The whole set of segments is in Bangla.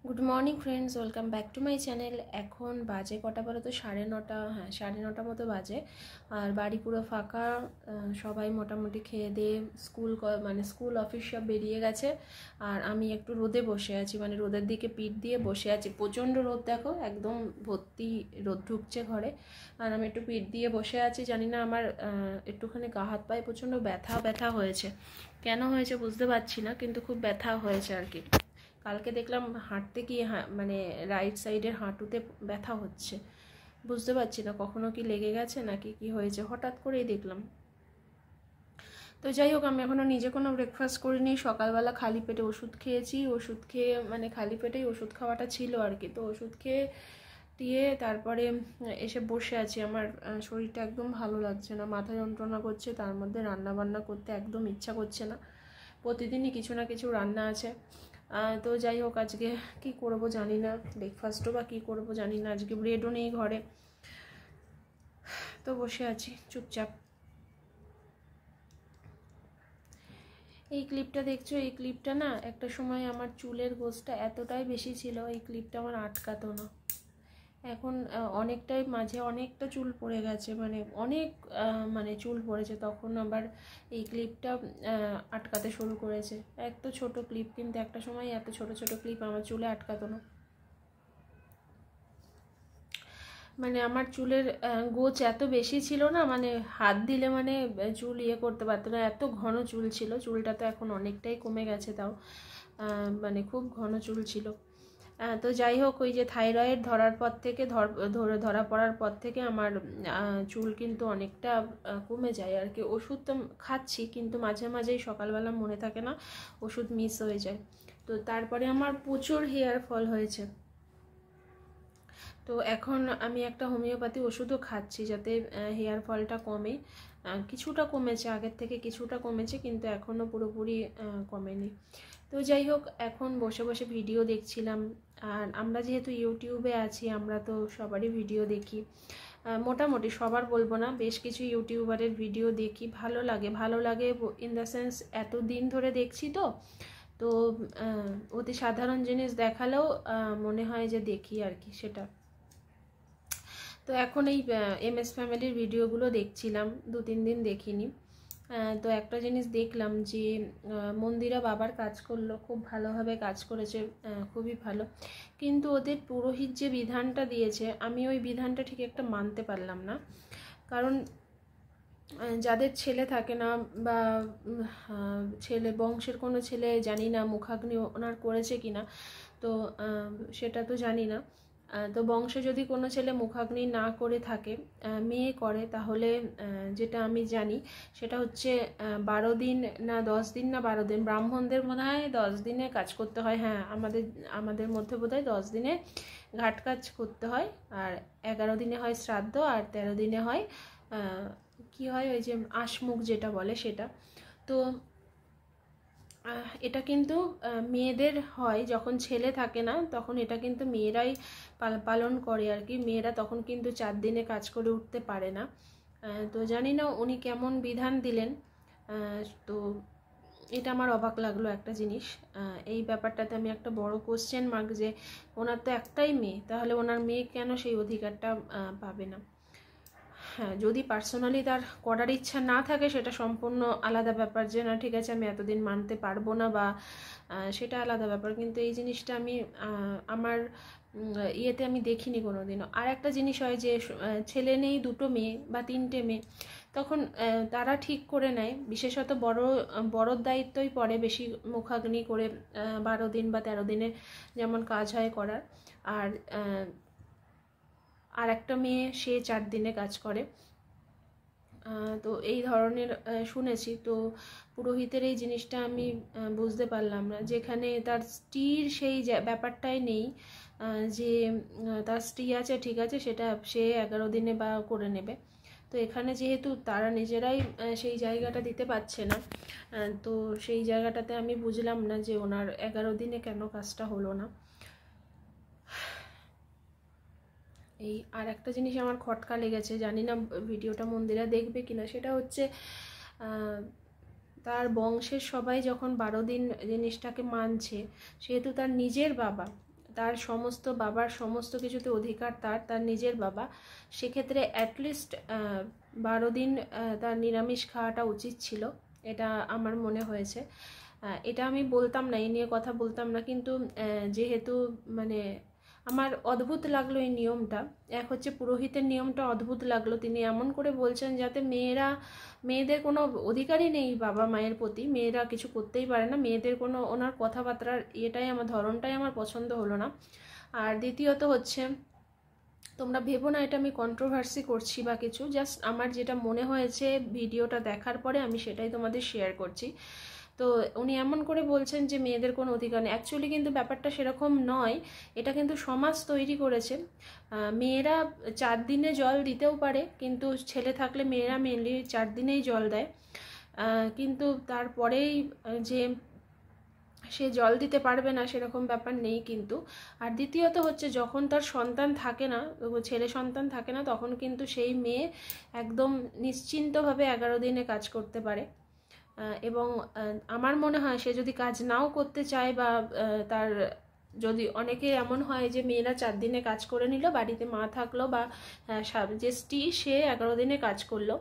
Good morning friends, welcome back to my channel. এখন বাজে কটা বলো তো? 9:30। হ্যাঁ, 9:30 মতো বাজে। আর বাড়ি পুরো ফাঁকা। সবাই মোটামুটি খেয়ে দিয়ে স্কুল অফিস সব বেরিয়ে গেছে। আর আমি একটু রোদে বসে আছি, মানে রোদের দিকে পিঠ দিয়ে বসে আছি। প্রচণ্ড রোদ, দেখো একদম ভর্তি রোদ ঢুকছে ঘরে। আর আমি একটু পিঠ দিয়ে বসে আছি। জানি না, আমার একটুখানি গা হাত পায়ে প্রচণ্ড ব্যথা ব্যথা হয়েছে। কেন হয়েছে বুঝতে পারছি না, কিন্তু খুব ব্যথা হয়েছে আর কি। কালকে দেখলাম হাঁটতে গিয়ে মানে রাইট সাইডের হাঁটুতে ব্যথা হচ্ছে। বুঝতে পারছি না কখনো কি লেগে গেছে নাকি কি হয়েছে, হঠাৎ করেই দেখলাম। তো যাই হোক, আমি এখনও নিজে কোনো ব্রেকফাস্ট করিনি। সকালবেলা খালি পেটে ওষুধ খেয়েছি। ওষুধ খেয়ে মানে খালি পেটেই ওষুধ খাওয়াটা ছিল আর কি। তো ওষুধ খেয়ে দিয়ে তারপরে এসে বসে আছি। আমার শরীরটা একদম ভালো লাগছে না, মাথা যন্ত্রণা করছে, তার মধ্যে রান্না বান্না করতে একদম ইচ্ছা করছে না। প্রতিদিনই কিছু না কিছু রান্না আছে। তো যাই হোক, আজকে কি করব জানি না, ব্রেকফাস্টও বা কী করবো জানি না। আজকে ব্রেডও নেই ঘরে, তো বসে আছি চুপচাপ। এই ক্লিপটা দেখছো? এই ক্লিপটা না একটা সময় আমার চুলের গোছটা এতটাই বেশি ছিল, এই ক্লিপটা আমার আটকাতো না। এখন অনেকটাই মাঝে অনেকটা চুল পড়ে গেছে, মানে অনেক মানে চুল পড়েছে। তখন আবার এই ক্লিপটা আটকাতে শুরু করেছে। এক তো ছোটো ক্লিপ, কিন্তু একটা সময় এত ছোট ছোট ক্লিপ আমার চুলে আটকাতো না। মানে আমার চুলের গোছ এত বেশি ছিল না, মানে হাত দিলে মানে চুল করতে পারতো না, এত ঘন চুল ছিল। চুলটা তো এখন অনেকটাই কমে গেছে, তাও মানে খুব ঘন চুল ছিল। তো যাই হোক, ওই যে থাইরয়েড ধরার পর থেকে ধরা পড়ার পর থেকে আমার চুল কিন্তু অনেকটা কমে যায় আর কি। ওষুধ তো খাচ্ছি, কিন্তু মাঝে মাঝেই সকালবেলা মনে থাকে না, ওষুধ মিস হয়ে যায়। তো তারপরে আমার প্রচুর হেয়ার ফল হয়েছে। তো এখন আমি একটা হোমিওপ্যাথি ওষুধও খাচ্ছি যাতে হেয়ার ফলটা কমে। কিছুটা কমেছে, আগের থেকে কিছুটা কমেছে, কিন্তু এখনও পুরোপুরি কমেনি। তো যাই হোক, এখন বসে বসে ভিডিও দেখছিলাম। আর আমরা যেহেতু ইউটিউবে আছি, আমরা তো সবারই ভিডিও দেখি। মোটামুটি সবার বলবো না, বেশ কিছু ইউটিউবারের ভিডিও দেখি, ভালো লাগে। ভালো লাগে ইন দ্য সেন্স, এত দিন ধরে দেখছি তো তো অতি সাধারণ জিনিস দেখালেও মনে হয় যে দেখি আর কি, সেটা। তো এখন এই MS ফ্যামিলির ভিডিওগুলো দেখছিলাম, 2-3 দিন দেখিনি। তো একটা জিনিস দেখলাম যে মন্দিরা বাবার কাজ করলো, খুব ভালোভাবে কাজ করেছে, খুবই ভালো। কিন্তু ওদের পুরোহিত যে বিধানটা দিয়েছে, আমি ওই বিধানটা ঠিক একটা মানতে পারলাম না। কারণ যাদের ছেলে থাকে না, বা ছেলে বংশের কোনো ছেলে, জানি না মুখাগ্নি ওনার করেছে কিনা, তো সেটা তো জানি না। তো বংশে যদি কোনো ছেলে মুখাগ্নি না করে থাকে, মেয়ে করে, তাহলে যেটা আমি জানি সেটা হচ্ছে 12 দিন না 10 দিন না 12 দিন, ব্রাহ্মণদের মনে হয় 10 দিনে কাজ করতে হয়। হ্যাঁ, আমাদের মধ্যে বোধহয় 10 দিনে ঘাট কাজ করতে হয়, আর 11 দিনে হয় শ্রাদ্ধ, আর 13 দিনে হয় কি হয়, ওই যে আশমুখ যেটা বলে সেটা। তো এটা কিন্তু মেয়েদের হয়, যখন ছেলে থাকে না তখন এটা কিন্তু মেয়েরাই পালন করে আর কি। মেয়েরা তখন কিন্তু 4 দিনে কাজ করে উঠতে পারে না। তো জানি না উনি কেমন বিধান দিলেন। তো এটা আমার অবাক লাগলো একটা জিনিস। এই ব্যাপারটাতে আমি একটা বড় কোশ্চেন মার্ক, যে ওনার তো একটাই মেয়ে, তাহলে ওনার মেয়ে কেন সেই অধিকারটা পাবে না? হ্যাঁ, যদি পার্সোনালি তার করার ইচ্ছা না থাকে, সেটা সম্পূর্ণ আলাদা ব্যাপার, যে না ঠিক আছে আমি এতদিন মানতে পারবো না, বা সেটা আলাদা ব্যাপার। কিন্তু এই জিনিসটা আমি আমার ইয়েতে আমি দেখিনি কোনোদিনও। আর একটা জিনিস হয় যে ছেলে নেই, 2টো মেয়ে বা 3টে মেয়ে, তখন তারা ঠিক করে নেয়, বিশেষত বড়োর দায়িত্বই পড়ে বেশি মুখাগ্নি করে 12 দিন বা 13 দিনে যেমন কাজ হয় করার। আর একটা মেয়ে সে 4 দিনে কাজ করে। তো এই ধরনের শুনেছি। তো পুরোহিতের এই জিনিসটা আমি বুঝতে পারলাম না, যেখানে তার স্ত্রীর সেই ব্যাপারটাই নেই, যে তার স্ত্রী আছে ঠিক আছে, সেটা সে 11 দিনে বা করে নেবে। তো এখানে যেহেতু তারা নিজেরাই সেই জায়গাটা দিতে পারছে না, তো সেই জায়গাটাতে আমি বুঝলাম না যে ওনার 11 দিনে কেন কাজটা হলো না। এই আর একটা জিনিস আমার খটকা লেগেছে, জানি না ভিডিওটা মন্দিরা দেখবে কিনা, সেটা হচ্ছে তার বংশের সবাই যখন 12 দিন জিনিসটাকে মানছে, সেহেতু তার নিজের বাবা, তার সমস্ত বাবার সমস্ত কিছুতে অধিকার তার নিজের বাবা, সেক্ষেত্রে অ্যাটলিস্ট 12 দিন তার নিরামিষ খাওয়াটা উচিত ছিল, এটা আমার মনে হয়েছে। এটা আমি বলতাম না, এই নিয়ে কথা বলতাম না, কিন্তু যেহেতু মানে আমার অদ্ভুত লাগলো এই নিয়মটা। এক হচ্ছে পুরোহিতের নিয়মটা অদ্ভুত লাগলো, তিনি এমন করে বলছেন যাতে মেয়েদের কোনো অধিকারই নেই বাবা মায়ের প্রতি, মেয়েরা কিছু করতেই পারে না, মেয়েদের কোনো, ওনার কথাবার্তার ধরনটাই আমার পছন্দ হলো না। আর দ্বিতীয়ত হচ্ছে, তোমরা ভেবো না এটা আমি কন্ট্রোভার্সি করছি বা কিছু, জাস্ট আমার যেটা মনে হয়েছে ভিডিওটা দেখার পরে আমি সেটাই তোমাদের শেয়ার করছি। তো উনি এমন করে বলছেন যে মেয়েদের কোনো অধিকার নেই, অ্যাকচুয়ালি কিন্তু ব্যাপারটা সেরকম নয়, এটা কিন্তু সমাজ তৈরি করেছে। মেয়েরা 4 দিনে জল দিতেও পারে, কিন্তু ছেলে থাকলে মেয়েরা মেনলি 4 দিনেই জল দেয়, কিন্তু তারপরেই যে সে জল দিতে পারবে না সেরকম ব্যাপার নেই কিন্তু। আর দ্বিতীয়ত হচ্ছে, যখন তার সন্তান থাকে না, ছেলে সন্তান থাকে না, তখন কিন্তু সেই মেয়ে একদম নিশ্চিন্তভাবে 11 দিনে কাজ করতে পারে। এবং আমার মনে হয় সে যদি কাজ নাও করতে চায় বা তার যদি, অনেকে এমন হয় যে মেয়েরা 4 দিনে কাজ করে নিল, বাড়িতে মা থাকলো বা যে স্ত্রী সে 11 দিনে কাজ করলো,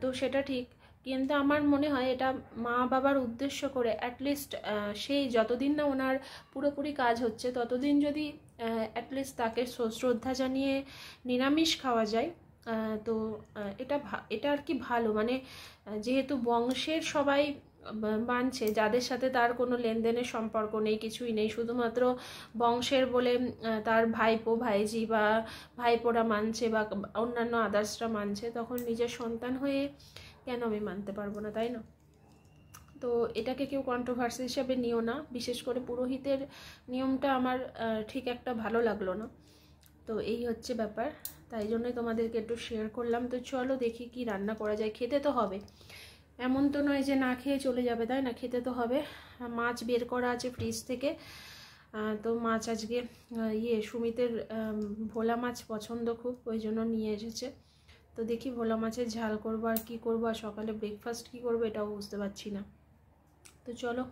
তো সেটা ঠিক, কিন্তু আমার মনে হয় এটা মা বাবার উদ্দেশ্য করে অ্যাটলিস্ট সেই যতদিন না ওনার পুরোপুরি কাজ হচ্ছে ততদিন যদি অ্যাটলিস্ট তাকে শ্রদ্ধা জানিয়ে নিরামিষ খাওয়া যায়, তো এটা আর কি ভালো, মানে যেহেতু বংশের সবাই মানছে, যাদের সাথে তার কোনো লেনদেনের সম্পর্ক নেই, কিছুই নেই, শুধুমাত্র বংশের বলে তার ভাইপো ভাইজি বা ভাইপোরা মানছে বা অন্যান্য আদার্সরা মানছে, তখন নিজের সন্তান হয়ে কেন আমি মানতে পারবো না, তাই না? তো এটাকে কেউ কন্ট্রোভার্সি হিসাবে নিও না, বিশেষ করে পুরোহিতের নিয়মটা আমার ঠিক একটা ভালো লাগলো না। তো এই হচ্ছে ব্যাপার, তাই জন্যই তোমাদেরকে একটু শেয়ার করলাম। তো চলো দেখি কি রান্না করা যায়, খেতে তো হবে, এমন তো নয় যে না খেয়ে চলে যাবে, তাই না? খেতে তো হবে। মাছ বের করা আছে ফ্রিজ থেকে, তো মাছ আজকে সুমিতের ভোলা মাছ পছন্দ খুব, ওই জন্য নিয়ে এসেছে। তো দেখি ভোলা মাছের ঝাল করবো আর কি করবো, আর সকালে ব্রেকফাস্ট কি করবো এটাও বুঝতে পারছি না। তো চলো,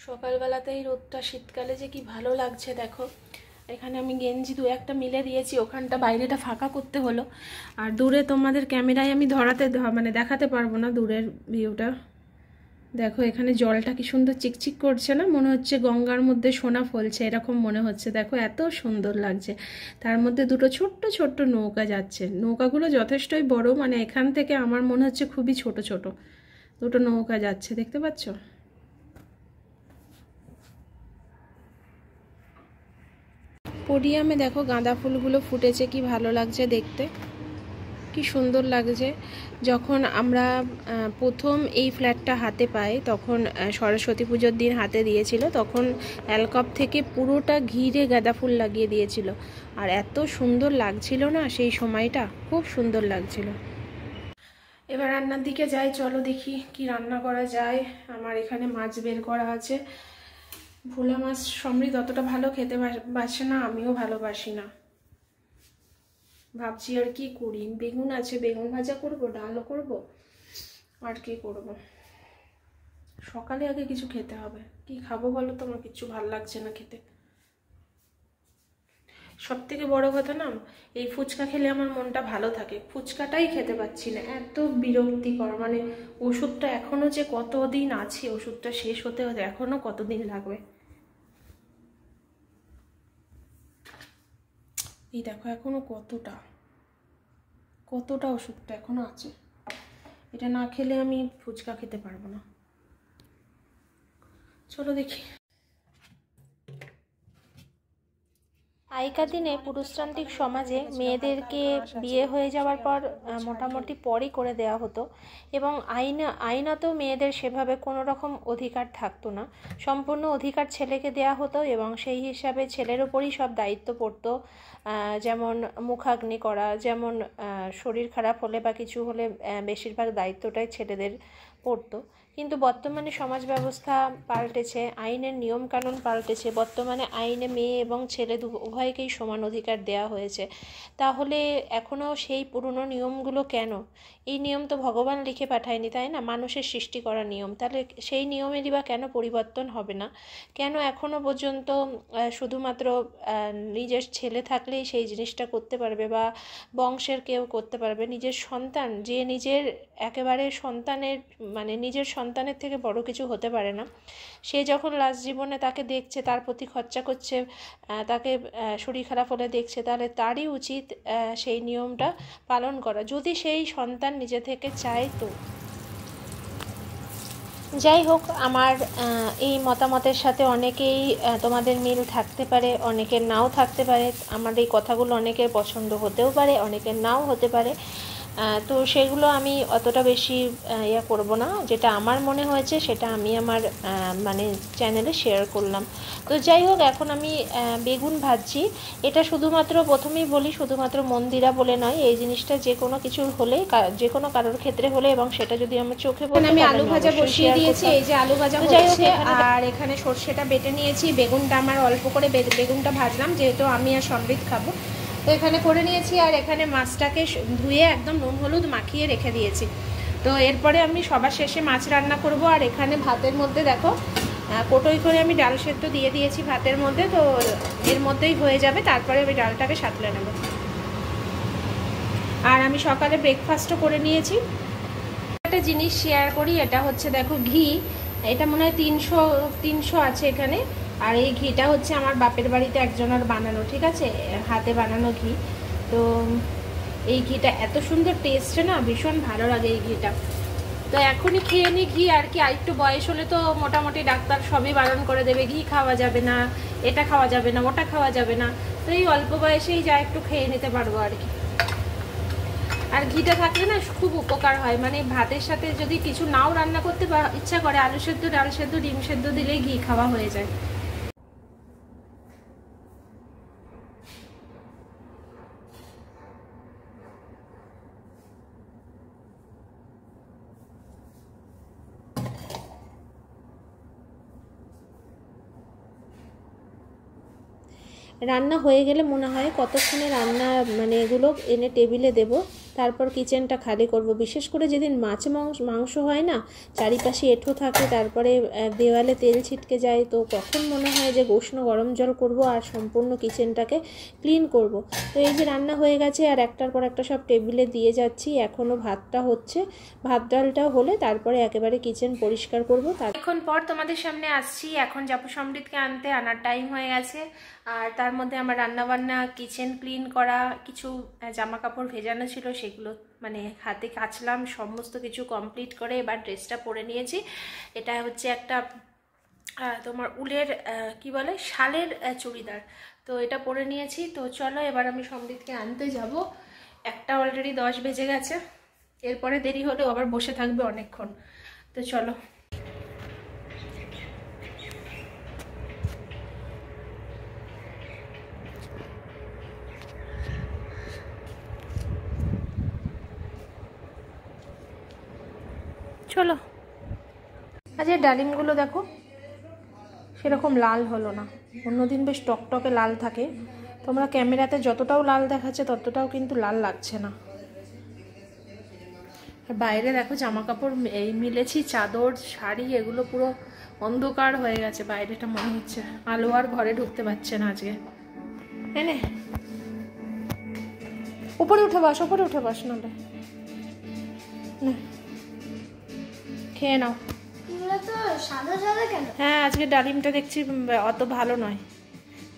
সকালবেলাতেই রোদটা শীতকালে যে কি ভালো লাগছে দেখো। এখানে আমি গেঞ্জি 2-1টা মিলে দিয়েছি, ওখানটা বাইরেটা ফাঁকা করতে হলো। আর দূরে তোমাদের ক্যামেরায় আমি মানে দেখাতে পারবো না দূরের ভিউটা। দেখো এখানে জলটা কি সুন্দর চিকচিক করছে না, মনে হচ্ছে গঙ্গার মধ্যে সোনা ফলছে, এরকম মনে হচ্ছে। দেখো এত সুন্দর লাগছে, তার মধ্যে দুটো ছোট্ট ছোট্ট নৌকা যাচ্ছে, নৌকাগুলো যথেষ্টই বড়, মানে এখান থেকে আমার মনে হচ্ছে খুবই ছোট ছোট দুটো নৌকা যাচ্ছে, দেখতে পাচ্ছ? পোডিয়ামে দেখো গাঁদা ফুলগুলো ফুটেছে, কি ভালো লাগছে দেখতে, কি সুন্দর লাগছে। যখন আমরা প্রথম এই ফ্ল্যাটটা হাতে পাই, তখন সরস্বতী পুজোর দিন হাতে দিয়েছিল, তখন অ্যালকপ থেকে পুরোটা ঘিরে গাঁদা ফুল লাগিয়ে দিয়েছিল, আর এত সুন্দর লাগছিল না সেই সময়টা, খুব সুন্দর লাগছিল। এবার রান্নার দিকে যাই, চলো দেখি কি রান্না করা যায়। আমার এখানে মাছ বের করা আছে, ভোলা মাছ সমৃদ্ধ অতটা ভালো খেতে বাসে না, আমিও ভালোবাসি না। ভাবছি আর কি করি, বেগুন আছে, বেগুন ভাজা করব, ডালও করব, আর কি করব। সকালে আগে কিছু খেতে হবে, কি খাবো বলো তো, আমার কিছু ভালো লাগছে না খেতে। সব থেকে বড় কথা না, এই ফুচকা খেলে আমার মনটা ভালো থাকে, ফুচকাটাই খেতে পাচ্ছি না, এত বিরক্তিকর। মানে ওষুধটা এখনো যে কতদিন আছে, ওষুধটা শেষ হতে হতে এখনো কতদিন লাগবে। এই দেখো এখনো কতটা ওষুধটা এখনো আছে, এটা না খেলে আমি ফুচকা খেতে পারবো না। চলো দেখি। আগেকার দিনে পুরুষতান্ত্রিক সমাজে মেয়েদেরকে বিয়ে হয়ে যাওয়ার পর মোটামুটি পরই করে দেওয়া হতো, এবং আইনত মেয়েদের সেভাবে কোনো রকম অধিকার থাকতো না, সম্পূর্ণ অধিকার ছেলেকে দেওয়া হতো, এবং সেই হিসাবে ছেলের ওপরই সব দায়িত্ব পড়তো, যেমন মুখাগ্নি করা, যেমন শরীর খারাপ হলে বা কিছু হলে বেশিরভাগ দায়িত্বটাই ছেলেদের পড়তো। কিন্তু বর্তমানে সমাজ ব্যবস্থা পাল্টেছে, আইনের নিয়মকানুন পাল্টেছে, বর্তমানে আইনে মেয়ে এবং ছেলে উভয়কেই সমান অধিকার দেওয়া হয়েছে। তাহলে এখনও সেই পুরনো নিয়মগুলো কেন? এই নিয়ম তো ভগবান লিখে পাঠায়নি, তাই না? মানুষের সৃষ্টি করা নিয়ম। তাহলে সেই নিয়মেরই বা কেন পরিবর্তন হবে না? কেন এখনও পর্যন্ত শুধুমাত্র নিজের ছেলে থাকলেই সেই জিনিসটা করতে পারবে বা বংশের কেউ করতে পারবে? নিজের সন্তান, যে নিজের একেবারে সন্তানের মানে নিজের সন্তানের থেকে বড় কিছু হতে পারে না, সে যখন লাস্ট জীবনে তাকে দেখছে, তার প্রতি খরচা করছে, তাকে শরীর খারাপ হলে দেখছে, তাহলে তারই উচিত সেই নিয়মটা পালন করা, যদি সেই সন্তান নিজে থেকে চায়। তো যাই হোক, আমার এই মতামতের সাথে অনেকেই তোমাদের মিল থাকতে পারে, অনেকের নাও থাকতে পারে। আমার এই কথাগুলো অনেকের পছন্দ হতেও পারে, অনেকের নাও হতে পারে। তো সেগুলো আমি অতটা বেশি ইয়ে করব না। যেটা আমার মনে হয়েছে সেটা আমি আমার মানে চ্যানেলে শেয়ার করলাম। তো যাই হোক, এখন আমি বেগুন ভাজছি। এটা শুধুমাত্র, প্রথমেই বলি, শুধুমাত্র মন্দিরা বলে নয়, এই জিনিসটা যে কোনো কিছুর হলে, যে কোনো কারোর ক্ষেত্রে হলে, এবং সেটা যদি আমার চোখে পড়ে। আমি আলু ভাজা বসিয়ে দিয়েছি, এই যে আলু ভাজা হচ্ছে, আর এখানে সর্ষেটা বেটে নিয়েছি। বেগুনটা আমার অল্প করে বেগুনটা ভাজলাম, যেহেতু আমি আর সমৃদ্ধ খাবো, তো এখানে করে নিয়েছি। আর এখানে মাছটাকে ধুয়ে একদম নুন হলুদ মাখিয়ে রেখে দিয়েছি। তো এরপরে আমি সবার শেষে মাছ রান্না করব। আর এখানে ভাতের মধ্যে দেখো কোটোই করে আমি ডাল সেদ্ধ দিয়ে দিয়েছি ভাতের মধ্যে, তো এর মধ্যেই হয়ে যাবে। তারপরে আমি ডালটাকে সাঁতলে নেব। আর আমি সকালে ব্রেকফাস্টও করে নিয়েছি। একটা জিনিস শেয়ার করি, এটা হচ্ছে দেখো ঘি, এটা মনে হয় 300 আছে এখানে। আর এই ঘিটা হচ্ছে আমার বাপের বাড়িতে একজনের বানানো, ঠিক আছে, হাতে বানানো ঘি। তো এই ঘিটা এত সুন্দর টেস্ট না, ভীষণ ভালো লাগে এই ঘিটা। তো এখনই খেয়ে নি ঘি, আর কি আরেকটু বয়স হলে তো মোটামুটি ডাক্তার সবই বারণ করে দেবে, ঘি খাওয়া যাবে না, এটা খাওয়া যাবে না, ওটা খাওয়া যাবে না। তো এই অল্প বয়সেই যা একটু খেয়ে নিতে পারবো আর কি। আর ঘিটা থাকলে না খুব উপকার হয়, মানে ভাতের সাথে যদি কিছু নাও রান্না করতে ইচ্ছা করে, আলু সেদ্ধ, ডাল সেদ্ধ, ডিম সেদ্ধ দিলেই ঘি খাওয়া হয়ে যায়। রান্না হয়ে গেলে মনে হয় কতক্ষণে রান্না মানে এগুলো এনে টেবিলে দেব, তারপর কিচেনটা খালি করব। বিশেষ করে যেদিন মাংস হয় না, চারিপাশে এঁঠো থাকে, তারপরে দেওয়ালে তেল ছিটকে যায়, তো তখন মনে হয় যে উষ্ণ গরম জল করব আর সম্পূর্ণ কিচেনটাকে ক্লিন করব। তো এই যে রান্না হয়ে গেছে, আর একটার পর একটা সব টেবিলে দিয়ে যাচ্ছি। এখনও ভাতটা হচ্ছে, ভাত ডালটাও হলে তারপরে একেবারে কিচেন পরিষ্কার করব। এখন পর তোমাদের সামনে আসছি। এখন যাবো সমৃদ্ধকে আনার টাইম হয়ে গেছে। আর তার মধ্যে আমার রান্নাবান্না, কিচেন ক্লিন করা, কিছু জামা কাপড় ভেজানো ছিল সেগুলো মানে হাতে কাচলাম, সমস্ত কিছু কমপ্লিট করে এবার ড্রেসটা পরে নিয়েছি। এটা হচ্ছে একটা তোমার উলের কি বলে, শালের চুড়িদার। তো এটা পরে নিয়েছি। তো চলো এবার আমি সমৃদ্ধকে আনতে যাব। একটা অলরেডি 10 বেজে গেছে, এরপরে দেরি হলেও আবার বসে থাকবে অনেকক্ষণ। তো চলো। চলো। আজকে ডালিমগুলো দেখো সেরকম লাল হলো না, অন্যদিন বেশ টকটকে লাল থাকে। তোমরা ক্যামেরাতে যতটাও লাল দেখাচ্ছে ততটাও কিন্তু লাল লাগছে না। বাইরে দেখো জামা কাপড় এই মিলেছি, চাদর, শাড়ি, এগুলো পুরো অন্ধকার হয়ে গেছে বাইরেটা, মনে হচ্ছে আলো আর ঘরে ঢুকতে পারছে না আজকে। এনে উপরে উঠে বস নাহলে। খেয়ে নাও। হ্যাঁ, আজকে ডালিমটা দেখছি অত ভালো নয়।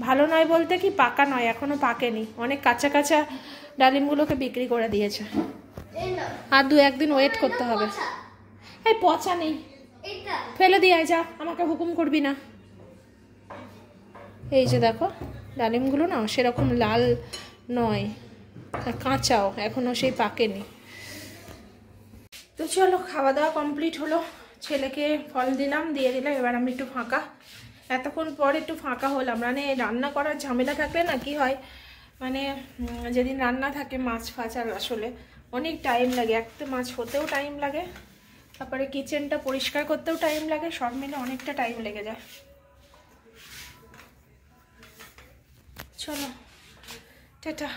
ভালো নয় বলতে কি, পাকা নয়, এখনো পাকেনি, অনেক কাঁচা কাঁচা ডালিমগুলোকে বিক্রি করে দিয়েছে। আর 2-1 দিন ওয়েট করতে হবে। এই পচা নেই, ফেলে দিয়ে যা, আমাকে হুকুম করবি না। এই যে দেখো ডালিমগুলো না সেরকম লাল নয়, কাঁচাও, এখনো সেই পাকেনি। তো চলো, খাওয়া দাওয়া কমপ্লিট হলো, ছেলেকে ফল দিয়ে দিলাম। এবার আমি একটু ফাঁকা, এতক্ষণ পর একটু ফাঁকা হলাম। মানে রান্না করার ঝামেলা থাকলে না কি হয়, মানে যেদিন রান্না থাকে মাছ ফাছ, আর আসলে অনেক টাইম লাগে, একটা মাছ হতেও টাইম লাগে, তারপরে কিচেনটা পরিষ্কার করতেও টাইম লাগে, সব মিলে অনেকটা টাইম লেগে যায়। চলো টাটা।